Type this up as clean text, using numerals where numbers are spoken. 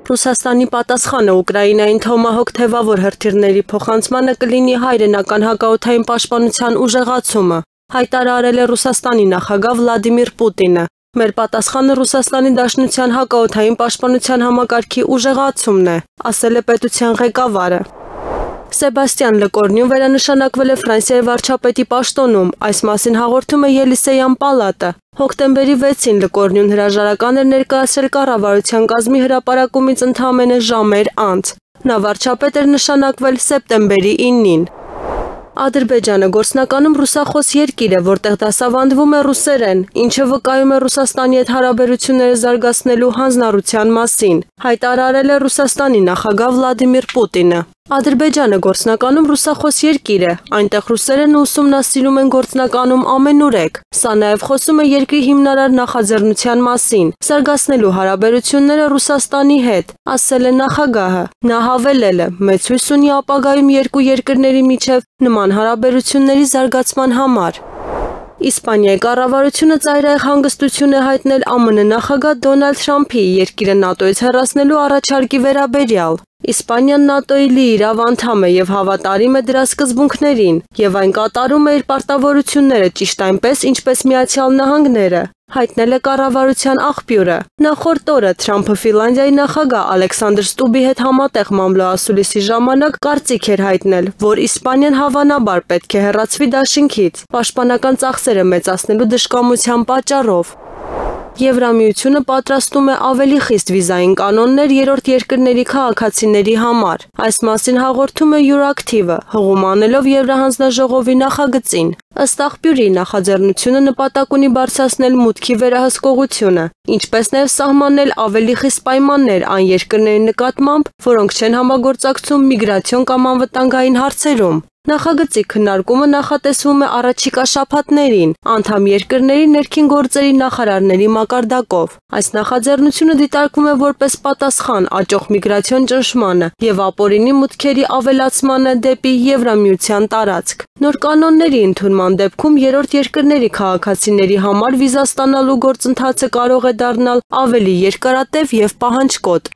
Ռուսաստանի պատասխանը Ուկրաինային թոմահոք թևավոր հրթիռների փոխանցմանը կլինի հայրենական հակաօդային պաշտպանության ուժեղացումը, հայտարարել է Ռուսաստանի նախագահ Վլադիմիր Պուտինը։ Մեր պատասխանը Ռուսաստանի Դաշնության հակաօդային պաշտպանության համակարգի ուժեղացումն է, ասել է պետության ղեկավարը։ Սեբաստիան Լկորնյուն վերանշանակվել է Ֆրանսիայի վարչապետի պաշտոնում, այս մասին հաղորդում է Ելիսեյան պալատը։ Հոկտեմբերի 6-ին Լկորնյուն հրաժարական էր ներկայացրել կառավարության կազմի հրապարակումից ընդամենը ժամեր անց։ Նա վարչապետ էր նշանակվել սեպտեմբերի 9-ին։ Ադրբեջանը գործնականում ռուսախոս երկիր է, որտեղ դասավանդվում է ռուսերեն, ինչը վկայում է Ռուսաստանի հետ հարաբերությունները զարգացնելու հանձնառության մասին, հայտարարել է Ռուսաստանի նախագահ Վլադիմիր Պուտինը։ Ադրբեջանը գործնականում ռուսախոս երկիր է, այնտեղ ռուսերենը ուսումնասիրում են գործնականում ամենուրեք։ Սա նաև խոսում է երկրի հիմնարար նախաձեռնության մասին, զարգացնելու հարաբերությունները Ռուսաստանի հետ, ասել է նախագահը։ Նա հավելել է, մեծ հույս ունի ապագայում երկու երկրների միջև նման հարաբերությունների զարգացման համար։ Իսպանիայի կառավարությունը ծայրահեղ հանգստություն է հայտնել ԱՄՆ նախագահ Դոնալդ Թրամփի երկիրը ՆԱՏՕ-ից հեռացնելու առաջարկի վերաբերյալ։ Իսպանիան ՆԱՏՕ-ի լիիրավ անդամ է և հավատարիմ է դրա սկզբունքներին, և այն կատարում է իր պարտավորությունները ճիշտ այնպես, ինչպես Միացյալ Նահանգները, հայտնել է կառավարության աղբյուրը։ Նախորդ օրը Թրամփը Ֆինլանդիայի նախագահ Ալեքսանդր Ստուբի հետ համատեղ մամլոասուլիսի ժամանակ կարծիք էր հայտնել, որ Իսպանիան հավանաբար պետք է հեռացվի դաշինքից, պաշտպանական ծախսերը մեծացնելու դժկամության պատճառով։ Եվրամիությունը պատրաստում է ավելի խիստ վիզային կանոններ երրորդ երկրների քաղաքացիների համար։ Այս մասին հաղորդում է Յուրակթիվը, հղում անելով Եվրահանձնաժողովի նախագծին։ Ըստ աղբյուրի, նախաձեռնությունը նպատակ ունի բարձրացնել մուտքի վերահսկողությունը, ինչպես նաև սահմանել ավելի խիստ պայմաններ այն երկրների նկատմամբ, որոնք չեն համագործակցում միգրացիոն կամ անվտանգային հարցերում։ Նախագծի քննարկումը նախատեսվում է առաջիկա շաբաթներին, անդամ երկրների ներքին գործերի նախարարների մակարդակով։ Այս նախաձեռնությունը դիտարկվում է որպես պատասխան աճող միգրացիոն ճնշմանը և ապօրինի մուտքերի ավելացմանը դեպի Եվրամիության տարածք։ Նոր կանոնների ընդունման դեպքում երրորդ երկրների քաղաքացիների համար վիզա ստանալու գործընթացը կարող է դառնալ ավելի երկարատև և պահանջկոտ։